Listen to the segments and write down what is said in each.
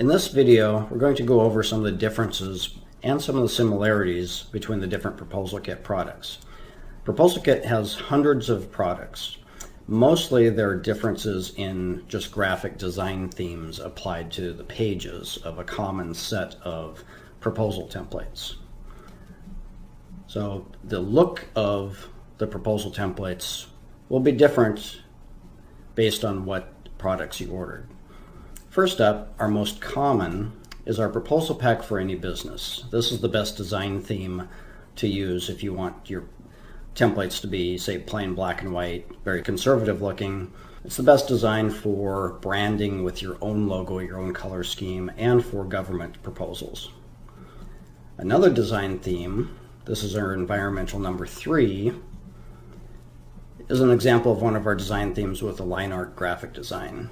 In this video, we're going to go over some of the differences and some of the similarities between the different ProposalKit products. ProposalKit has hundreds of products. Mostly there are differences in just graphic design themes applied to the pages of a common set of proposal templates. So the look of the proposal templates will be different based on what products you ordered. First up, our most common is our proposal pack for any business. This is the best design theme to use if you want your templates to be, say, plain black and white, very conservative looking. It's the best design for branding with your own logo, your own color scheme, and for government proposals. Another design theme, this is our environmental number 3, is an example of one of our design themes with a line art graphic design.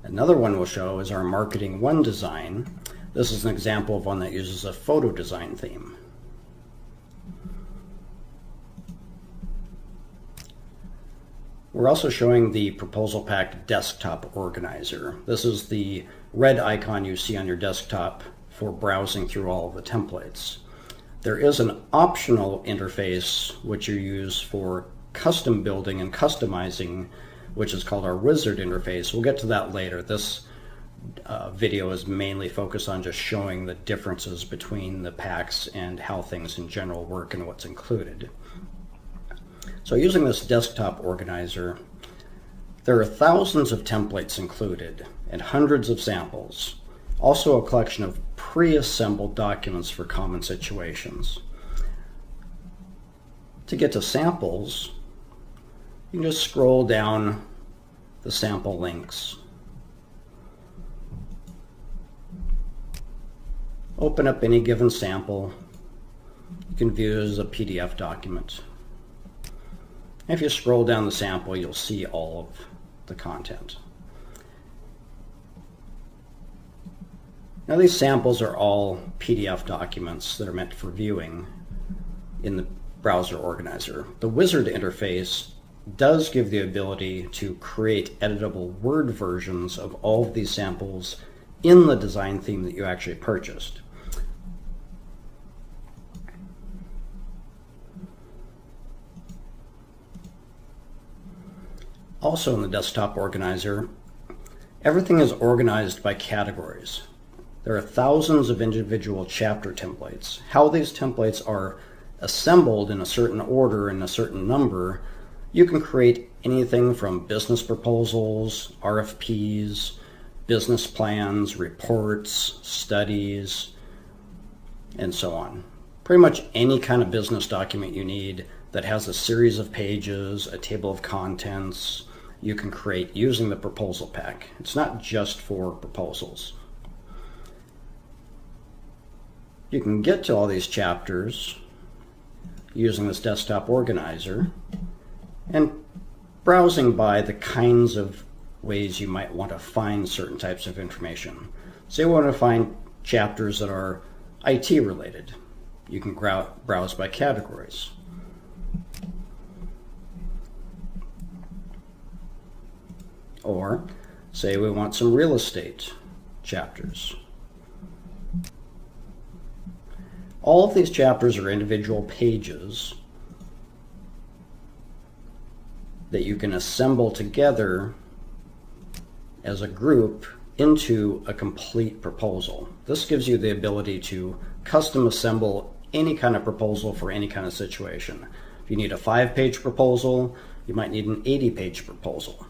Another one we'll show is our Marketing 1 design. This is an example of one that uses a photo design theme. We're also showing the Proposal Pack desktop organizer. This is the red icon you see on your desktop for browsing through all of the templates. There is an optional interface which you use for custom building and customizing, which is called our wizard interface. We'll get to that later. This video is mainly focused on just showing the differences between the packs and how things in general work and what's included. So using this desktop organizer, there are thousands of templates included and hundreds of samples. Also a collection of pre-assembled documents for common situations. To get to samples, you can just scroll down the sample links. Open up any given sample. You can view it as a PDF document. If you scroll down the sample, you'll see all of the content. Now these samples are all PDF documents that are meant for viewing in the browser organizer. The wizard interface does give the ability to create editable Word versions of all of these samples in the design theme that you actually purchased. Also in the desktop organizer, everything is organized by categories. There are thousands of individual chapter templates. How these templates are assembled in a certain order and a certain number, you can create anything from business proposals, RFPs, business plans, reports, studies, and so on. Pretty much any kind of business document you need that has a series of pages, a table of contents, you can create using the proposal pack. It's not just for proposals. You can get to all these chapters using this desktop organizer and browsing by the kinds of ways you might want to find certain types of information. Say you want to find chapters that are IT related. You can browse by categories. Or say we want some real estate chapters. All of these chapters are individual pages that you can assemble together as a group into a complete proposal. This gives you the ability to custom assemble any kind of proposal for any kind of situation. If you need a 5-page proposal, you might need an 80-page proposal.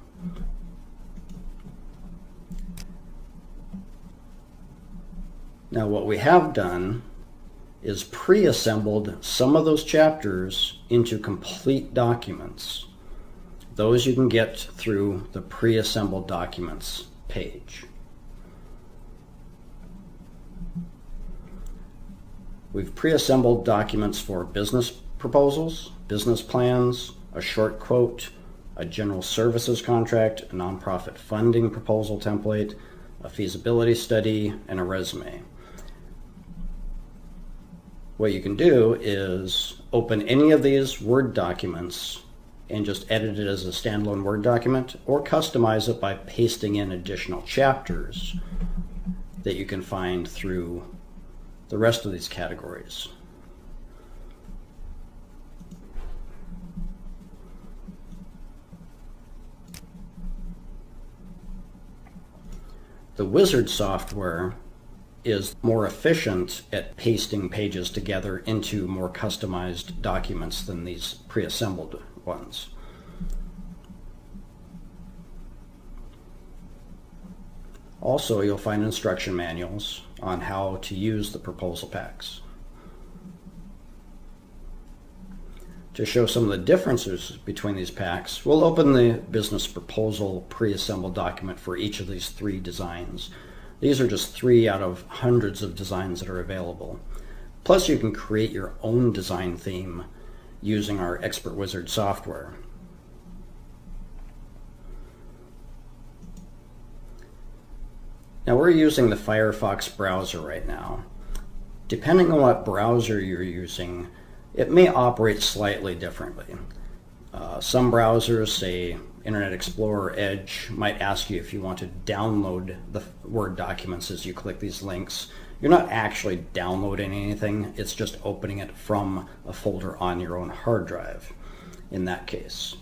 Now what we have done is pre-assembled some of those chapters into complete documents. Those you can get through the pre-assembled documents page. We've pre-assembled documents for business proposals, business plans, a short quote, a general services contract, a nonprofit funding proposal template, a feasibility study, and a resume. What you can do is open any of these Word documents and just edit it as a standalone Word document, or customize it by pasting in additional chapters that you can find through the rest of these categories. The Wizard software is more efficient at pasting pages together into more customized documents than these pre-assembled ones. Also, you'll find instruction manuals on how to use the proposal packs. To show some of the differences between these packs, we'll open the business proposal pre-assembled document for each of these 3 designs. These are just 3 out of hundreds of designs that are available. Plus, you can create your own design theme using our Expert Wizard software. Now, we're using the Firefox browser right now. Depending on what browser you're using, it may operate slightly differently. Some browsers, say Internet Explorer, Edge, might ask you if you want to download the Word documents as you click these links. You're not actually downloading anything, it's just opening it from a folder on your own hard drive in that case.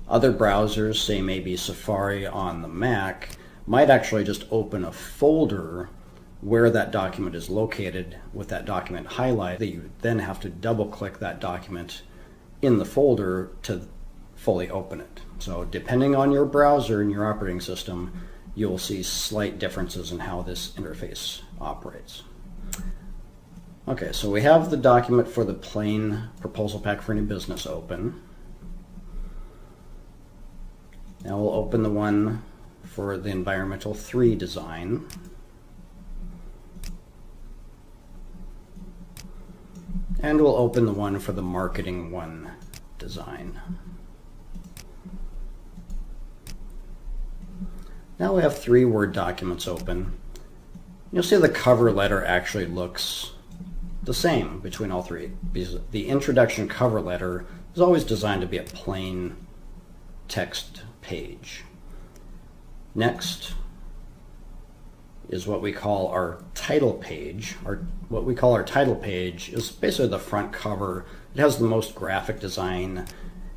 Other browsers, say maybe Safari on the Mac, might actually just open a folder where that document is located with that document highlighted. You then have to double click that document in the folder to fully open it. So depending on your browser and your operating system, you'll see slight differences in how this interface operates. Okay, so we have the document for the plain proposal pack for any business open. Now we'll open the one for the environmental 3 design. And we'll open the one for the marketing 1 design. Now we have 3 Word documents open. You'll see the cover letter actually looks the same between all 3, because the introduction cover letter is always designed to be a plain text page. Next is what we call our title page. What we call our title page is basically the front cover. It has the most graphic design,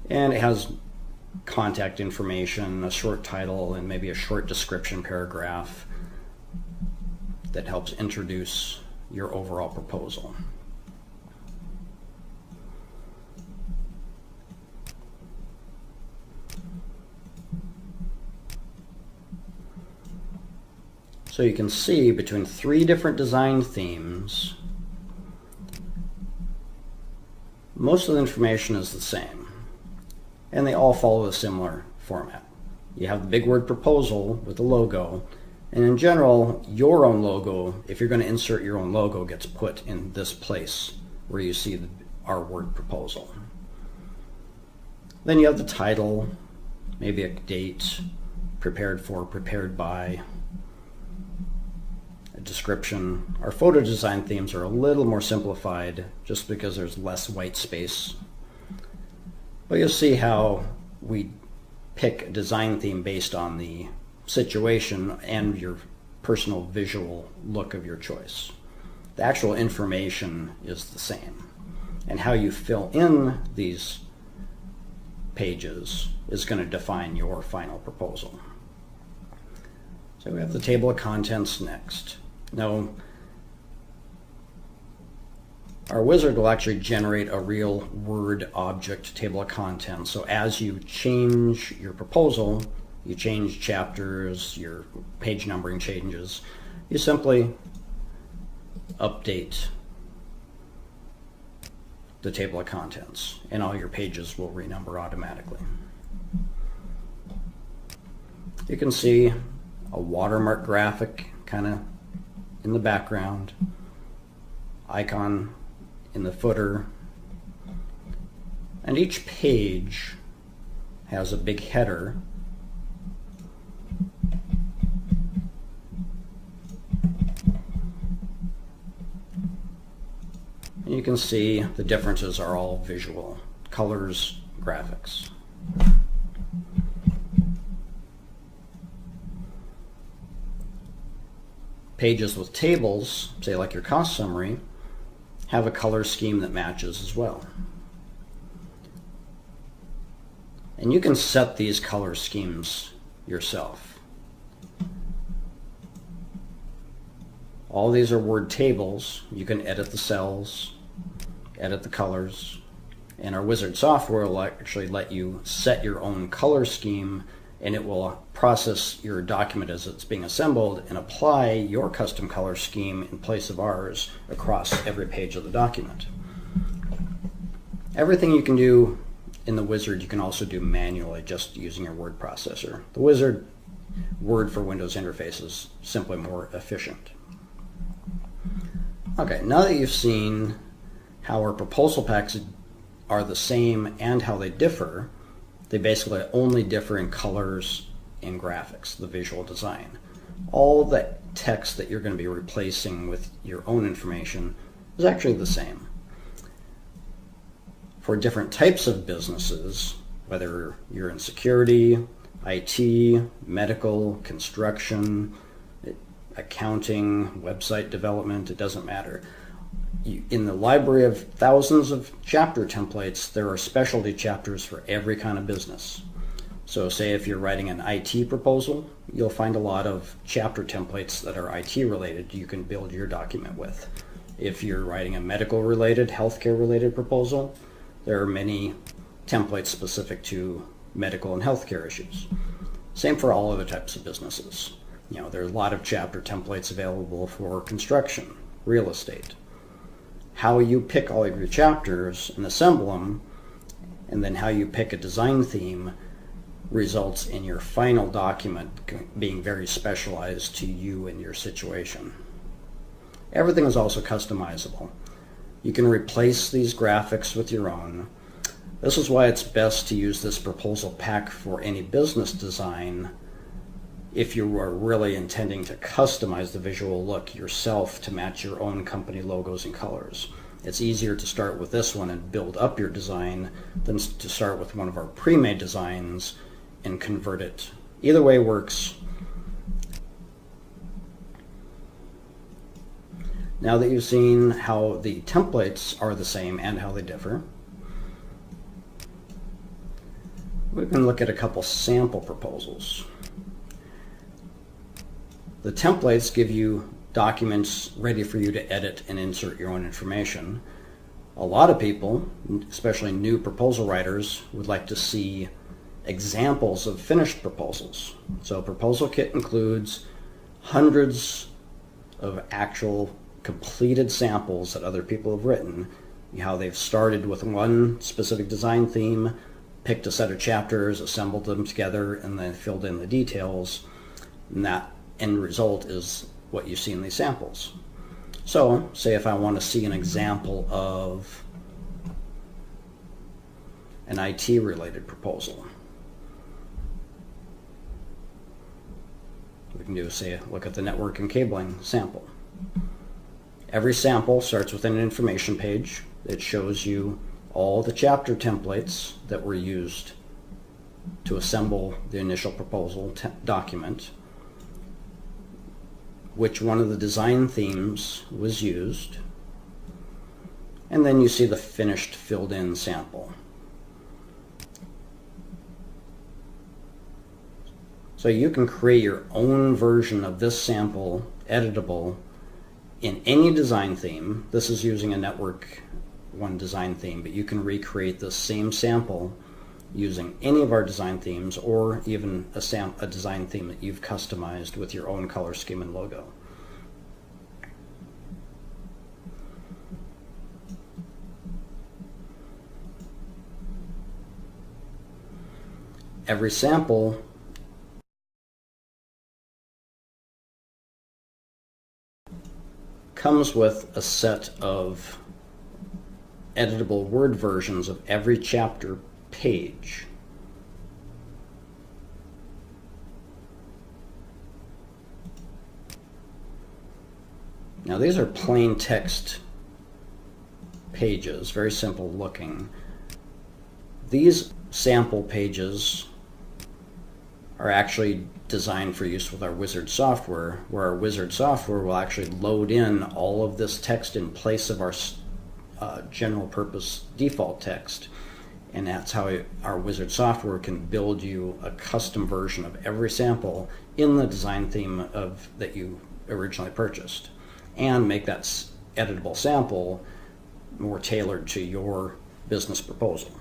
and it has contact information, a short title, and maybe a short description paragraph that helps introduce your overall proposal. So you can see between 3 different design themes, most of the information is the same, and they all follow a similar format. You have the big word proposal with the logo, and in general, your own logo, if you're going to insert your own logo, gets put in this place where you see our word proposal. Then you have the title, maybe a date, prepared for, prepared by, a description. Our photo design themes are a little more simplified just because there's less white space. But you'll see how we pick a design theme based on the situation and your personal visual look of your choice. The actual information is the same, and how you fill in these pages is going to define your final proposal. So we have the table of contents next. Now, our wizard will actually generate a real Word object table of contents. So as you change your proposal, you change chapters, your page numbering changes, you simply update the table of contents, and all your pages will renumber automatically. You can see a watermark graphic kind of in the background, icon in the footer, and each page has a big header and you can see the differences are all visual colors, graphics. Pages with tables, say like your cost summary, have a color scheme that matches as well. And you can set these color schemes yourself. All these are word tables. You can edit the cells, edit the colors, and our wizard software will actually let you set your own color scheme, and it will process your document as it's being assembled and apply your custom color scheme in place of ours across every page of the document. Everything you can do in the wizard you can also do manually just using your word processor. The wizard Word for Windows interface is simply more efficient. Okay, now that you've seen how our proposal packs are the same and how they differ, they basically only differ in colors and graphics, the visual design. All the text that you're going to be replacing with your own information is actually the same. For different types of businesses, whether you're in security, IT, medical, construction, accounting, website development, it doesn't matter. In the library of thousands of chapter templates, there are specialty chapters for every kind of business. So say if you're writing an IT proposal, you'll find a lot of chapter templates that are IT related you can build your document with. If you're writing a medical related, healthcare related proposal, there are many templates specific to medical and healthcare issues. Same for all other types of businesses. There's a lot of chapter templates available for construction, real estate. How you pick all of your chapters and assemble them, and then how you pick a design theme results in your final document being very specialized to you and your situation. Everything is also customizable. You can replace these graphics with your own. This is why it's best to use this proposal pack for any business design if you are really intending to customize the visual look yourself to match your own company logos and colors. It's easier to start with this one and build up your design than to start with one of our pre-made designs and convert it. Either way works. Now that you've seen how the templates are the same and how they differ, we can look at a couple sample proposals. The templates give you documents ready for you to edit and insert your own information. A lot of people, especially new proposal writers, would like to see examples of finished proposals. So ProposalKit includes hundreds of actual completed samples that other people have written, how they've started with one specific design theme, picked a set of chapters, assembled them together, and then filled in the details. And that end result is what you see in these samples. So, say if I want to see an example of an IT-related proposal. We can do, say, look at the network and cabling sample. Every sample starts with an information page that shows you all the chapter templates that were used to assemble the initial proposal document, which one of the design themes was used, and then you see the finished filled in sample. So you can create your own version of this sample, editable, in any design theme. This is using a Network One design theme, but you can recreate the same sample using any of our design themes, or even a design theme that you've customized with your own color scheme and logo. Every sample comes with a set of editable Word versions of every chapter page. Now these are plain text pages, very simple looking. these sample pages are actually designed for use with our Wizard software, where our Wizard software will actually load in all of this text in place of our general purpose default text. And that's how our Wizard software can build you a custom version of every sample in the design theme that you originally purchased, and make that editable sample more tailored to your business proposal.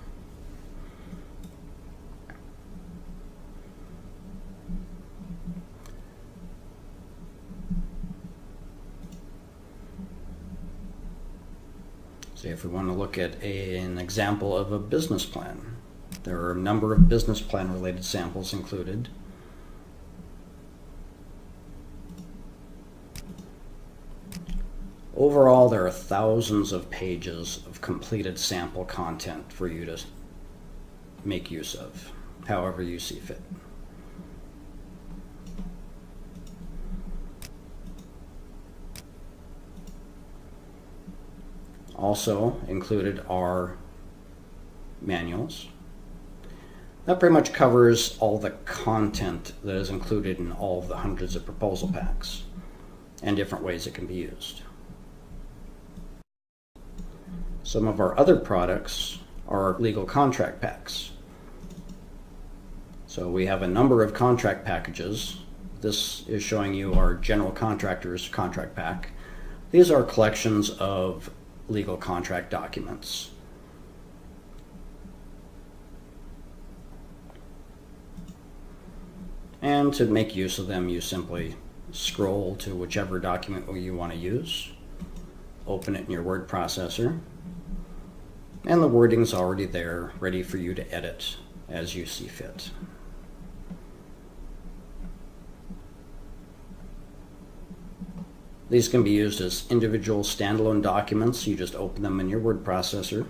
So if we want to look at an example of a business plan, there are a number of business plan related samples included. Overall, there are thousands of pages of completed sample content for you to make use of, however you see fit. Also included are manuals. That pretty much covers all the content that is included in all of the hundreds of proposal packs and different ways it can be used. Some of our other products are legal contract packs. So we have a number of contract packages. This is showing you our general contractors contract pack. These are collections of legal contract documents. And to make use of them, you simply scroll to whichever document you want to use, open it in your word processor, and the wording's already there, ready for you to edit as you see fit. These can be used as individual standalone documents. You just open them in your word processor.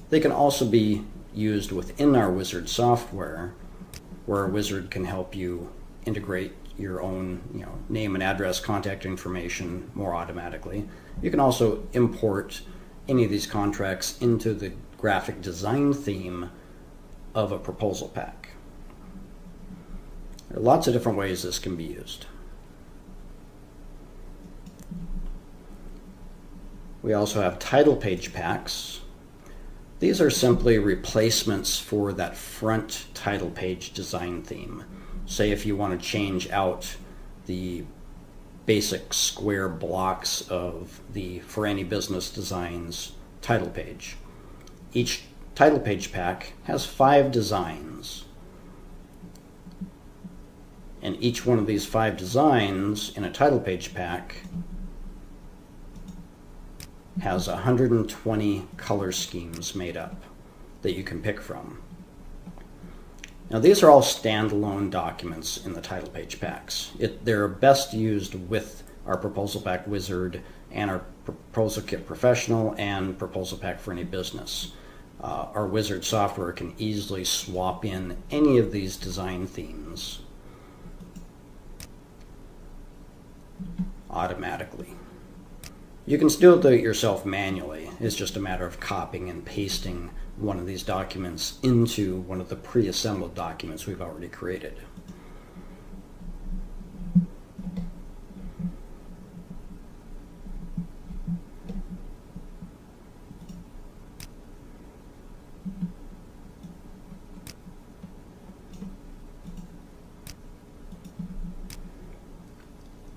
They can also be used within our Wizard software, where a Wizard can help you integrate your own name and address, contact information more automatically. You can also import any of these contracts into the graphic design theme of a proposal pack. There are lots of different ways this can be used. We also have title page packs. These are simply replacements for that front title page design theme. Say if you want to change out the basic square blocks of the For Any Business Designs title page. Each title page pack has 5 designs. And each one of these 5 designs in a title page pack has 120 color schemes made up that you can pick from. Now these are all standalone documents in the title page packs. They're best used with our Proposal Pack Wizard and our ProposalKit Professional and Proposal Pack for Any Business. Our Wizard software can easily swap in any of these design themes automatically. You can still do it yourself manually. It's just a matter of copying and pasting one of these documents into one of the pre-assembled documents we've already created.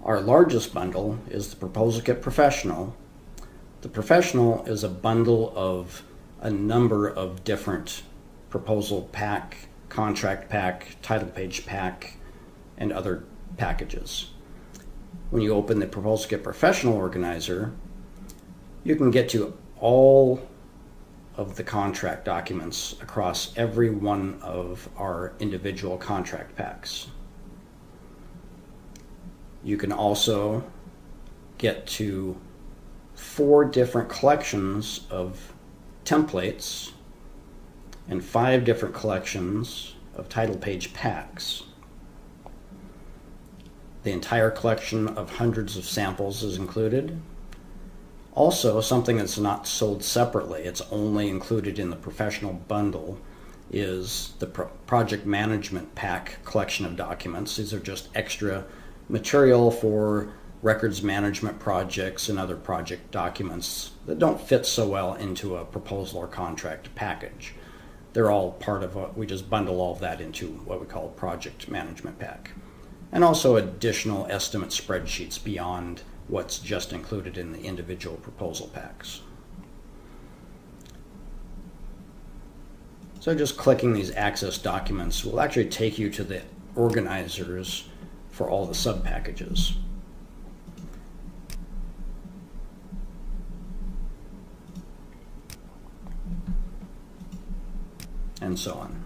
Our largest bundle is the ProposalKit Professional. The Professional is a bundle of a number of different proposal pack, contract pack, title page pack, and other packages. When you open the ProposalKit Professional Organizer, you can get to all of the contract documents across every one of our individual contract packs. You can also get to 4 different collections of templates and 5 different collections of title page packs. The entire collection of hundreds of samples is included. Also, something that's not sold separately, it's only included in the professional bundle, is the project management pack collection of documents. These are just extra material for records management projects and other project documents that don't fit so well into a proposal or contract package. They're all part of we just bundle all of that into what we call a project management pack. And also additional estimate spreadsheets beyond what's just included in the individual proposal packs. So just clicking these access documents will actually take you to the organizers for all the sub-packages. And so on.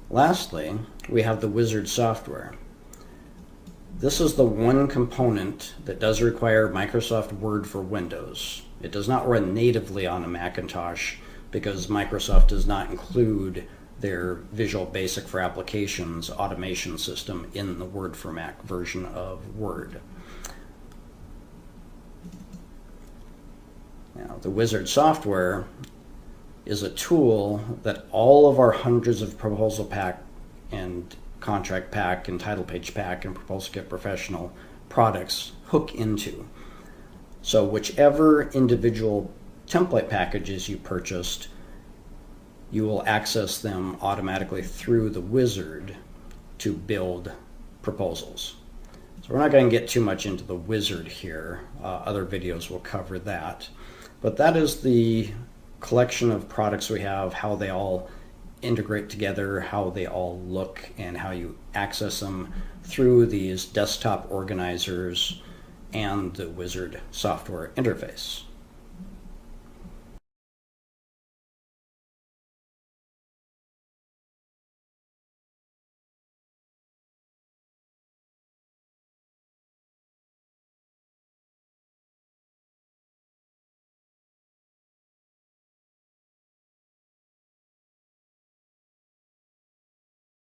Lastly, we have the Wizard software. This is the one component that does require Microsoft Word for Windows. It does not run natively on a Macintosh because Microsoft does not include their Visual Basic for Applications automation system in the Word for Mac version of Word. Now, the Wizard software is a tool that all of our hundreds of proposal pack and contract pack and title page pack and ProposalKit Professional products hook into. So whichever individual template packages you purchased, you will access them automatically through the Wizard to build proposals. So we're not going to get too much into the Wizard here. Other videos will cover that. But that is the collection of products we have, how they all integrate together, how they all look, and how you access them through these desktop organizers and the Wizard software interface.